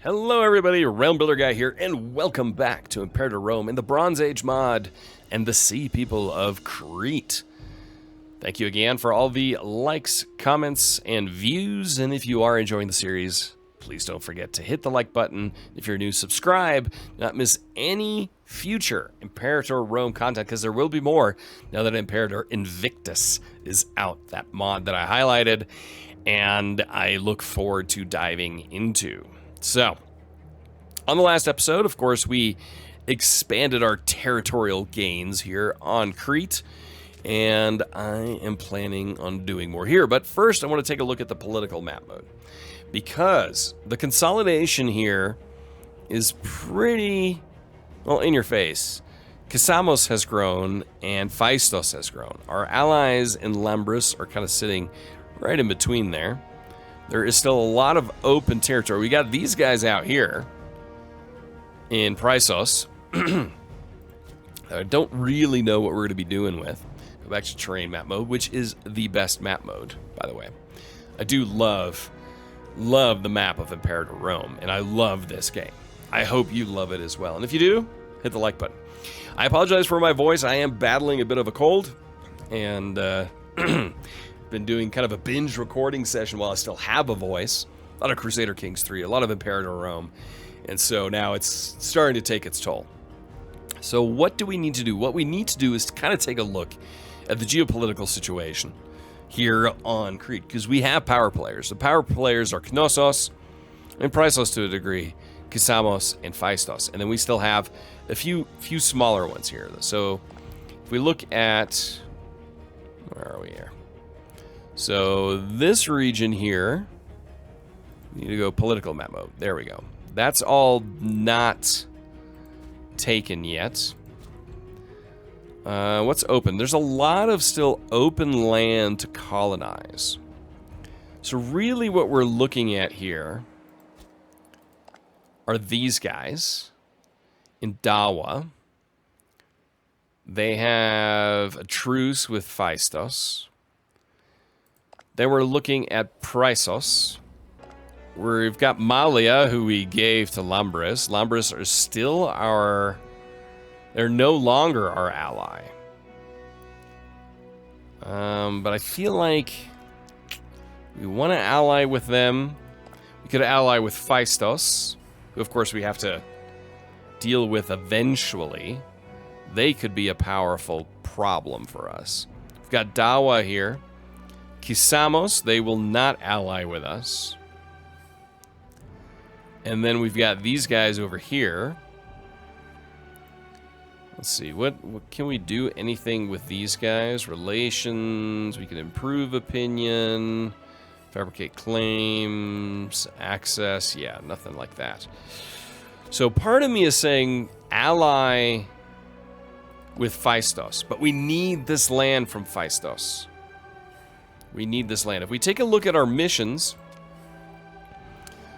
Hello everybody, Realm Builder Guy here, and welcome back to Imperator Rome in the Bronze Age mod and the Sea People of Crete. Thank you again for all the likes, comments, and views, and if you are enjoying the series, please don't forget to hit the like button. If you're new, subscribe, not miss any future Imperator Rome content, because there will be more now that Imperator Invictus is out, that mod that I highlighted, and I look forward to diving into. So, on the last episode, of course, we expanded our territorial gains here on Crete, and I am planning on doing more here. But first, I want to take a look at the political map mode, because the consolidation here is pretty, well, in your face. Kisamos has grown, and Feistos has grown. Our allies in Lambris are kind of sitting right in between there. There is still a lot of open territory. We got these guys out here in Feistos. I don't really know what we're going to be doing with. Go back to terrain map mode, which is the best map mode, by the way. I do love the map of Imperator Rome, and I love this game. I hope you love it as well. And if you do, hit the like button. I apologize for my voice. I am battling a bit of a cold, and been doing kind of a binge recording session while I still have a voice. A lot of Crusader Kings 3, a lot of Imperator Rome. And so now it's starting to take its toll. So what do we need to do? What we need to do is to kind of take a look at the geopolitical situation here on Crete, because we have power players. The power players are Knossos and Prysos to a degree, Kisamos and Feistos. And then we still have a few smaller ones here. So if we look at, where are we here? So this region here, we need to go political map mode. There we go. That's all not taken yet. What's open? There's a lot of still open land to colonize. So really what we're looking at here are these guys in Dawa. They have a truce with Feistos. Then we're looking at Prysos. We've got Malia, who we gave to Lambris. Lambris are still they're no longer our ally. But I feel like we want to ally with them. We could ally with Feistos, who of course we have to deal with eventually. They could be a powerful problem for us. We've got Dawa here. Kisamos, they will not ally with us. And then we've got these guys over here. Let's see, what can we do anything with these guys? Relations, we can improve opinion, fabricate claims, access, yeah, nothing like that. So part of me is saying ally with Feistos, but we need this land from Feistos. We need this land. If we take a look at our missions,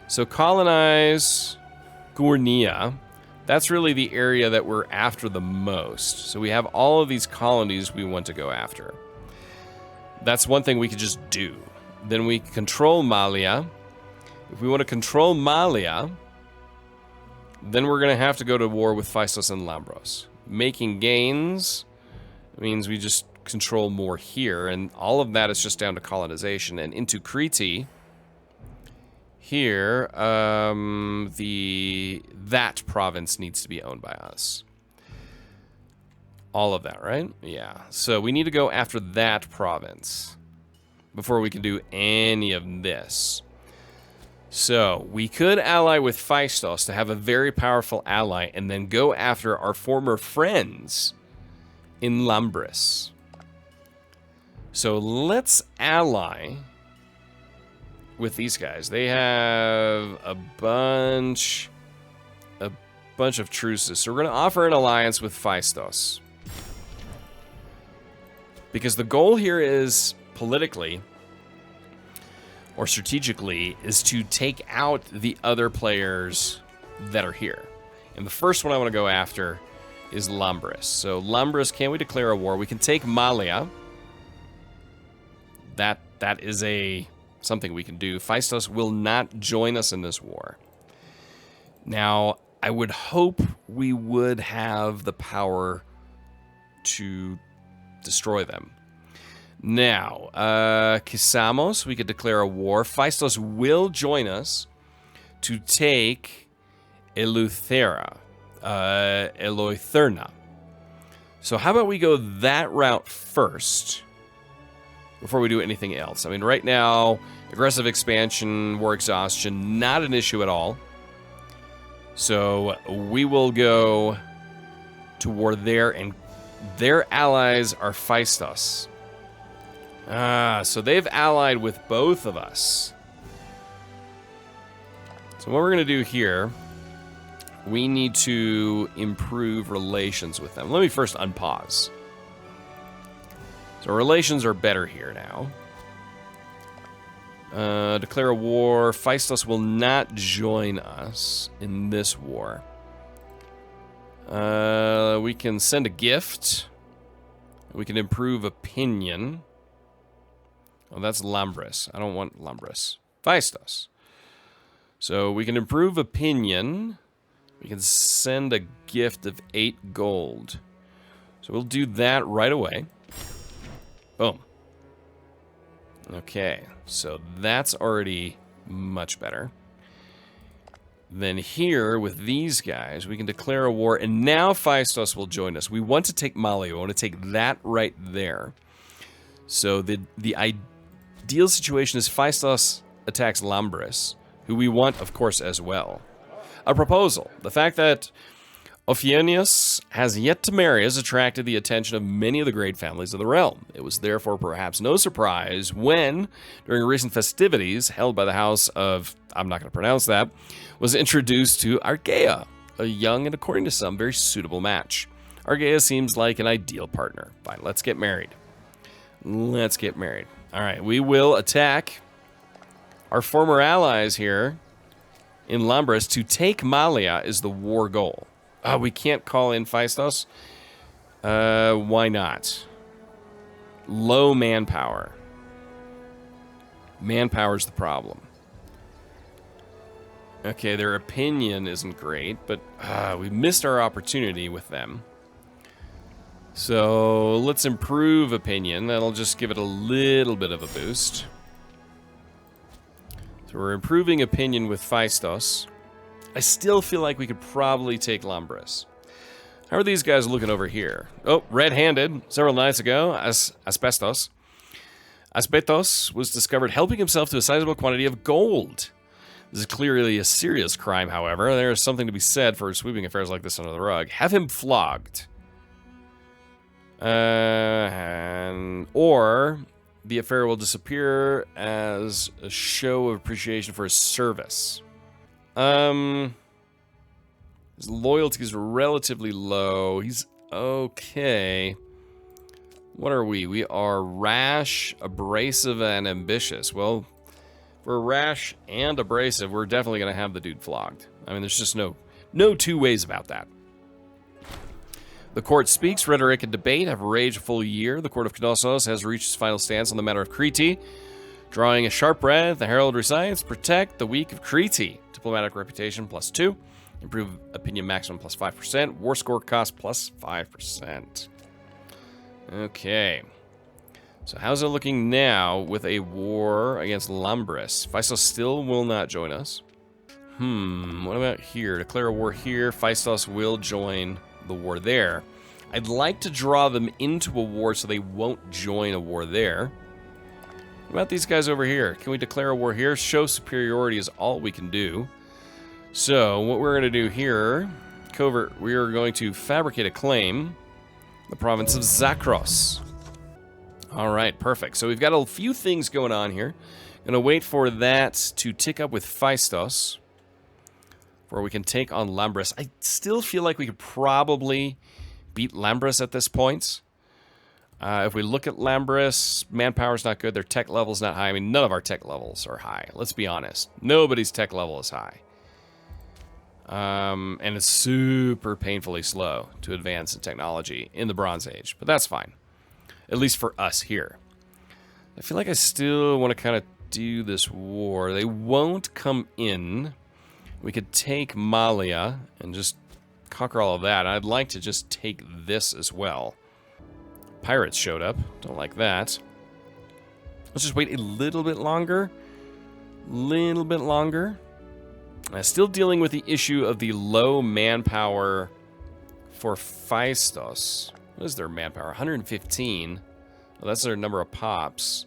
so colonize Gurnia, that's really the area that we're after the most. So we have all of these colonies we want to go after. That's one thing we could just do. Then we control Malia. If we want to control Malia, then we're going to have to go to war with Feistos and Lambros. Making gains means we just control more here, and all of that is just down to colonization. And into Crete here, that province needs to be owned by us. All of that, right? Yeah. So we need to go after that province before we can do any of this. So we could ally with Feistos to have a very powerful ally, and then go after our former friends in Lambris. So let's ally with these guys. They have a bunch of truces. So we're going to offer an alliance with Feistos, because the goal here is politically or strategically is to take out the other players that are here. And the first one I want to go after is Lambris. So Lambris, can we declare a war? We can take Malia. That is something we can do. Feistos will not join us in this war. Now, I would hope we would have the power to destroy them. Now, Kisamos, we could declare a war. Feistos will join us to take Eleutherna. So how about we go that route first before we do anything else? I mean, right now, aggressive expansion, war exhaustion, not an issue at all. So we will go to war there, and their allies are Feistos. So they've allied with both of us. So what we're going to do here, we need to improve relations with them. Let me first unpause. So relations are better here now. Declare a war. Feistos will not join us in this war. We can send a gift. We can improve opinion. Oh, that's Lambris. I don't want Lambris. Feistos. So we can improve opinion. We can send a gift of 8 gold. So we'll do that right away. Boom. Okay, so that's already much better. Then here, with these guys, we can declare a war, and now Feistos will join us. We want to take Mali. We want to take that right there. So the ideal situation is Feistos attacks Lambris, who we want, of course, as well. A proposal. The fact that Ophionius has yet to marry has attracted the attention of many of the great families of the realm. It was therefore perhaps no surprise when, during recent festivities held by the house of, I'm not going to pronounce that, was introduced to Argea, a young and, according to some, very suitable match. Argea seems like an ideal partner. Fine, let's get married. Let's get married. All right, we will attack our former allies here in Lambris. To take Malia is the war goal. We can't call in Feistos. Why not? Low manpower. Manpower's the problem. Okay, their opinion isn't great, but we missed our opportunity with them. So let's improve opinion. That'll just give it a little bit of a boost. So we're improving opinion with Feistos. I still feel like we could probably take Lambris. How are these guys looking over here? Oh, red-handed. Several nights ago, Asbestos was discovered helping himself to a sizable quantity of gold. This is clearly a serious crime, however. There is something to be said for sweeping affairs like this under the rug. Have him flogged. Or the affair will disappear as a show of appreciation for his service. His loyalty is relatively low. He's okay. What are we? We are rash, abrasive, and ambitious. Well, if we're rash and abrasive, we're definitely going to have the dude flogged. I mean, there's just no two ways about that. The court speaks. Rhetoric and debate have raged a full year. The court of Knossos has reached its final stance on the matter of Crete. Drawing a sharp breath, the herald recites, protect the weak of Crete. Diplomatic reputation +2. Improve opinion maximum +5%. War score cost +5%. Okay. So how's it looking now with a war against Lambris? Feistos still will not join us. What about here? Declare a war here. Feistos will join the war there. I'd like to draw them into a war so they won't join a war there. What about these guys over here? Can we declare a war here? Show superiority is all we can do. So what we're going to do here, covert, we are going to fabricate a claim, the province of Zakros. All right, perfect. So we've got a few things going on here. Going to wait for that to tick up with Feistos, where we can take on Lambris. I still feel like we could probably beat Lambris at this point. If we look at Lambris, manpower's not good. Their tech level's not high. I mean, none of our tech levels are high. Let's be honest. Nobody's tech level is high. And it's super painfully slow to advance in technology in the Bronze Age. But that's fine. At least for us here. I feel like I still want to kind of do this war. They won't come in We could take Malia and just conquer all of that. I'd like to just take this as well. Pirates showed up. Don't like that. Let's just wait a little bit longer. Little bit longer. Still dealing with the issue of the low manpower for Feistos. What is their manpower? 115. Well, that's their number of pops.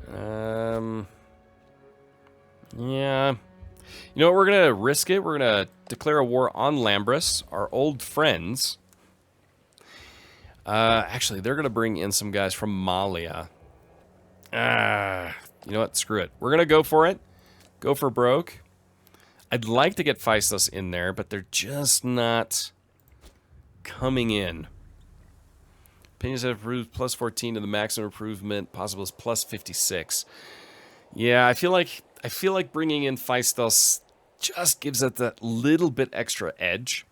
Yeah. You know what? We're going to risk it. We're going to declare a war on Lambris, our old friends. Actually, they're going to bring in some guys from Malia. You know what? Screw it. We're going to go for it. Go for broke. I'd like to get Feistos in there, but they're just not coming in. Opinions have approved plus 14 to the maximum improvement. Possible is plus 56. Yeah, I feel like bringing in Feistos just gives it that little bit extra edge.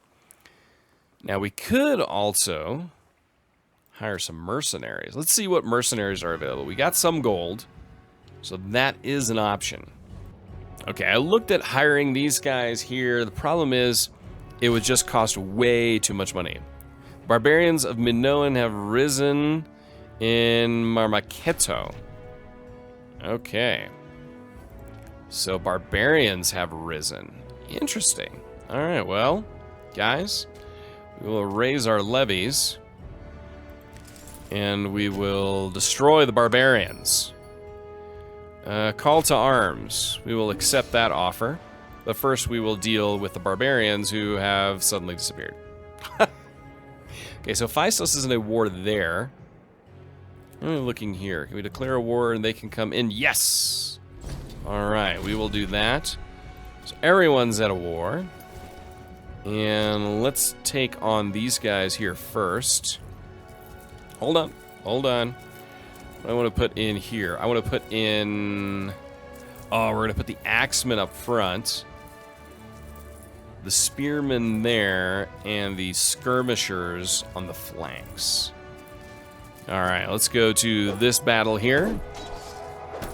Now, we could also hire some mercenaries. Let's see what mercenaries are available. We got some gold, so that is an option. Okay, I looked at hiring these guys here. The problem is it would just cost way too much money. Barbarians of Minoan have risen in Marmaketo. Okay. So barbarians have risen. Interesting. All right, well, guys, we will raise our levies and we will destroy the barbarians. Call to arms. We will accept that offer. But first we will deal with the barbarians who have suddenly disappeared. Okay, so Feistos is in a war there. What are we looking here? Can we declare a war and they can come in? Yes! Alright, we will do that. So everyone's at a war. And let's take on these guys here first. Hold on. Hold on. What I want to put in here. I want to put in... Oh, we're going to put the axemen up front. The spearmen there. And the skirmishers on the flanks. Alright, let's go to this battle here.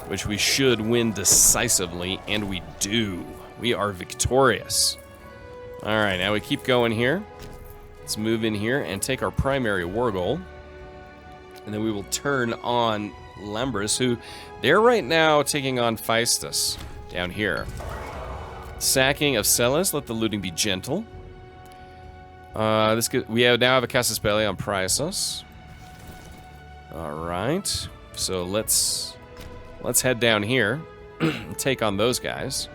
Which we should win decisively. And we do. We are victorious. Alright, now we keep going here. Let's move in here and take our primary war goal. And then we will turn on Lambris, who they're right now taking on Feistos down here. Sacking of Celis, let the looting be gentle. We now have a Casus Belli on Priasos. Alright. So let's head down here and take on those guys.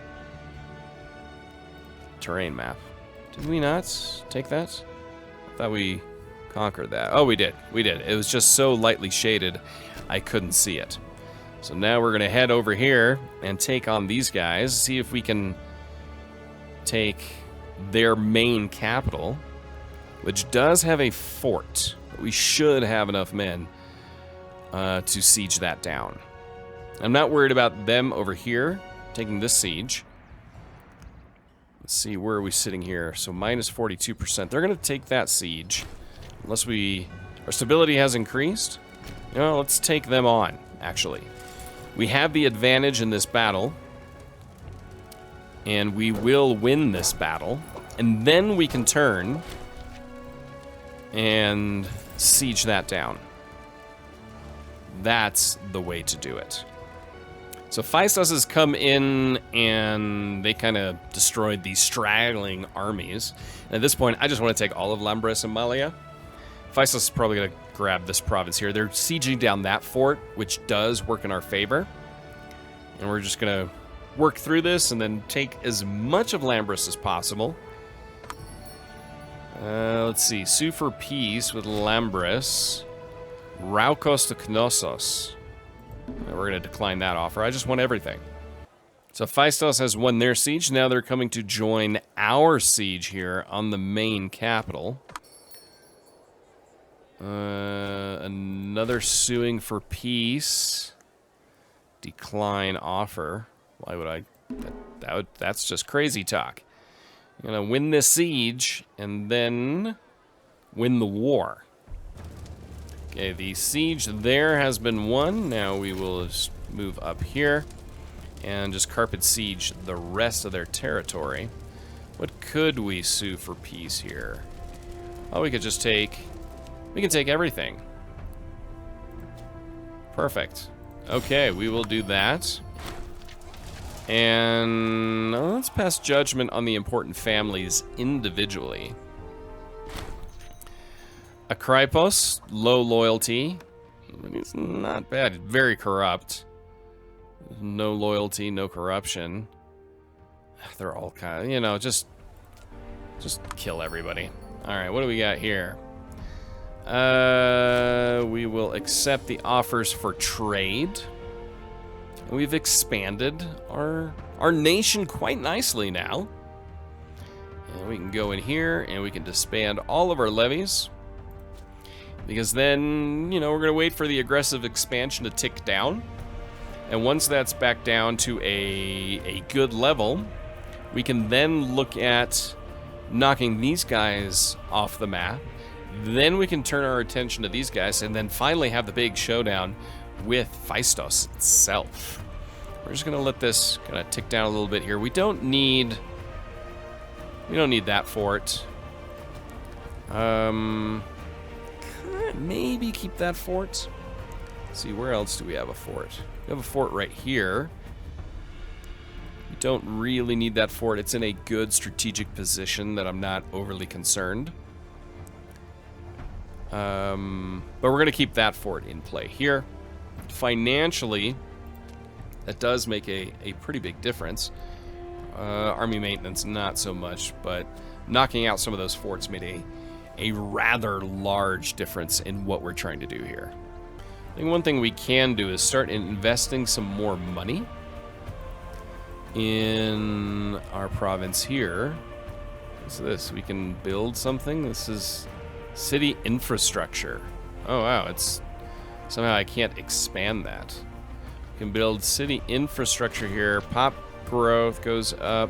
Terrain map. Did we not take that? I thought we conquered that. Oh, we did. We did. It was just so lightly shaded, I couldn't see it. So now we're going to head over here and take on these guys. See if we can take their main capital, which does have a fort. We should have enough men to siege that down. I'm not worried about them over here taking this siege. Let's see, where are we sitting here? So minus 42%. They're going to take that siege. Unless our stability has increased. You know, let's take them on, actually. We have the advantage in this battle. And we will win this battle. And then we can turn and siege that down. That's the way to do it. So Feistos has come in and they kind of destroyed these straggling armies. And at this point, I just want to take all of Lambris and Malia. Feistos is probably going to grab this province here. They're sieging down that fort, which does work in our favor. And we're just going to work through this and then take as much of Lambris as possible. Let's see. Sue for peace with Lambris. Raukos to Knossos. We're going to decline that offer. I just want everything. So Feistos has won their siege. Now they're coming to join our siege here on the main capital. Another suing for peace. Decline offer. Why would I? That's just crazy talk. I'm going to win this siege and then win the war. Okay, the siege there has been won. Now we will just move up here and just carpet siege the rest of their territory. What could we sue for peace here? Oh, we could just take... We can take everything. Perfect. Okay, we will do that. And let's pass judgment on the important families individually. Akrypos, low loyalty. It's not bad. Very corrupt. No loyalty, no corruption. They're all kind of, you know, just kill everybody. All right, what do we got here? We will accept the offers for trade. We've expanded our nation quite nicely now. And we can go in here and we can disband all of our levies. Because then, you know, we're going to wait for the aggressive expansion to tick down. And once that's back down to a good level, we can then look at knocking these guys off the map. Then we can turn our attention to these guys and then finally have the big showdown with Feistos itself. We're just going to let this kind of tick down a little bit here. We don't need that fort. Maybe keep that fort. Let's see, where else do we have a fort? We have a fort right here. We don't really need that fort. It's in a good strategic position that I'm not overly concerned. But we're going to keep that fort in play here. Financially, that does make a pretty big difference. Army maintenance, not so much, but knocking out some of those forts made a rather large difference in what we're trying to do here. I think one thing we can do is start investing some more money in our province here. What's this? We can build something. This is city infrastructure. Oh wow, it's somehow I can't expand that. We can build city infrastructure here. Pop growth goes up.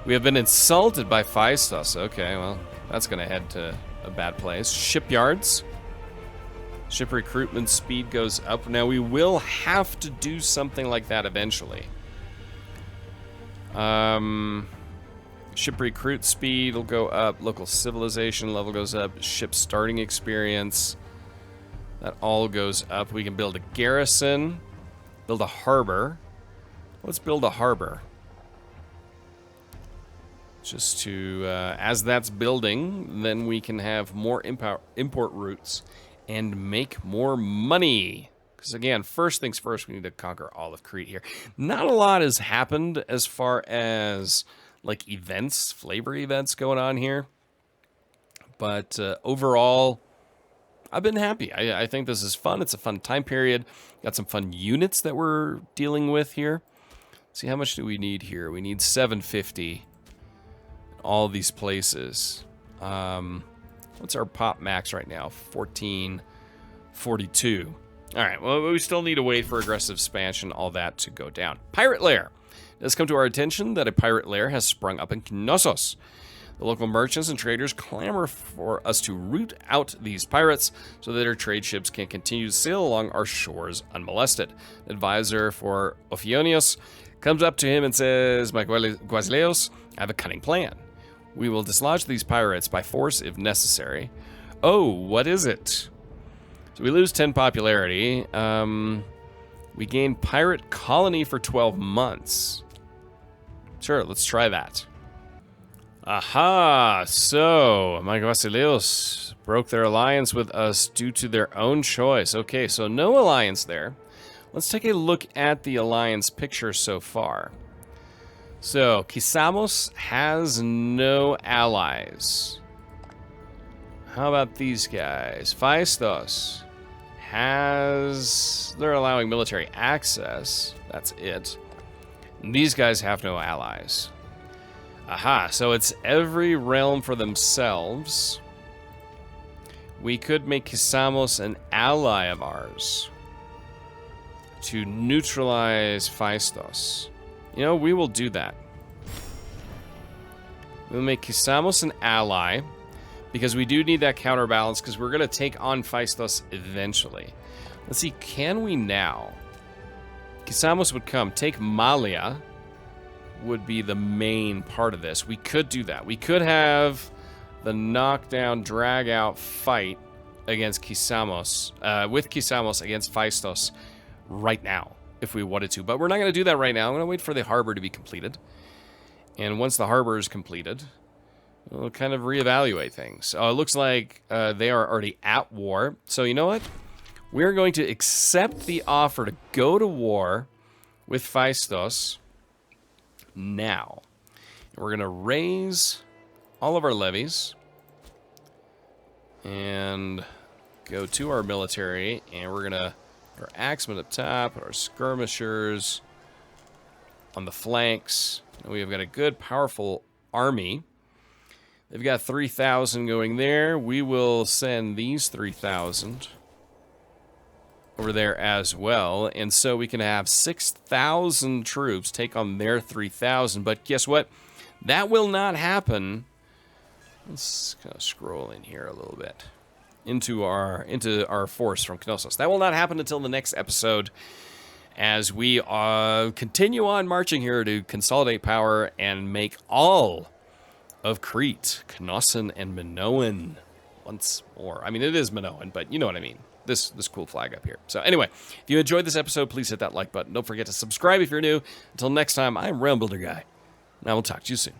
We have been insulted by Feistos. Okay, well, that's going to head to a bad place. Shipyards. Ship recruitment speed goes up. Now, we will have to do something like that eventually. Ship recruit speed will go up. Local civilization level goes up. Ship starting experience. That all goes up. We can build a garrison. Build a harbor. Let's build a harbor. Just to, as that's building, then we can have more import routes and make more money. Because again, first things first, we need to conquer all of Crete here. Not a lot has happened as far as like events, flavor events going on here. But overall, I've been happy. I think this is fun. It's a fun time period. Got some fun units that we're dealing with here. See, how much do we need here? We need 750. All these places. What's our pop max right now? 1442. All right, well, we still need to wait for aggressive expansion, all that to go down. Pirate Lair. It has come to our attention that a pirate lair has sprung up in Knossos. The local merchants and traders clamor for us to root out these pirates so that their trade ships can continue to sail along our shores unmolested. An advisor for Ophionios comes up to him and says, "My Guasileos, I have a cunning plan. We will dislodge these pirates by force if necessary." Oh, what is it? So we lose 10 popularity. We gain pirate colony for 12 months. Sure, let's try that. Aha! So, my Guasileos broke their alliance with us due to their own choice. Okay, so no alliance there. Let's take a look at the alliance picture so far. So, Kisamos has no allies. How about these guys? Feistos has... They're allowing military access. That's it. And these guys have no allies. Aha, so it's every realm for themselves. We could make Kisamos an ally of ours to neutralize Feistos. You know, we will do that. We'll make Kisamos an ally because we do need that counterbalance because we're going to take on Feistos eventually. Let's see, can we now Kisamos would come. Take Malia would be the main part of this. We could do that. We could have the knockdown, drag out fight against Kisamos, with Kisamos against Feistos right now, if we wanted to. But we're not going to do that right now. I'm going to wait for the harbor to be completed. And once the harbor is completed, we'll kind of reevaluate things. It looks like they are already at war. So you know what? We're going to accept the offer to go to war with Feistos now. And we're going to raise all of our levies and go to our military, and we're going to put our axemen up top, put our skirmishers on the flanks. And we have got a good, powerful army. They've got 3,000 going there. We will send these 3,000 over there as well. And so we can have 6,000 troops take on their 3,000. But guess what? That will not happen. Let's kind of scroll in here a little bit into our force from Knossos. That will not happen until the next episode, as we continue on marching here to consolidate power and make all of Crete, Knosson and Minoan once more. I mean, it is Minoan, but you know what I mean. This cool flag up here. So anyway, if you enjoyed this episode, please hit that like button. Don't forget to subscribe if you're new. Until next time, I'm Realm Builder Guy, and I will talk to you soon.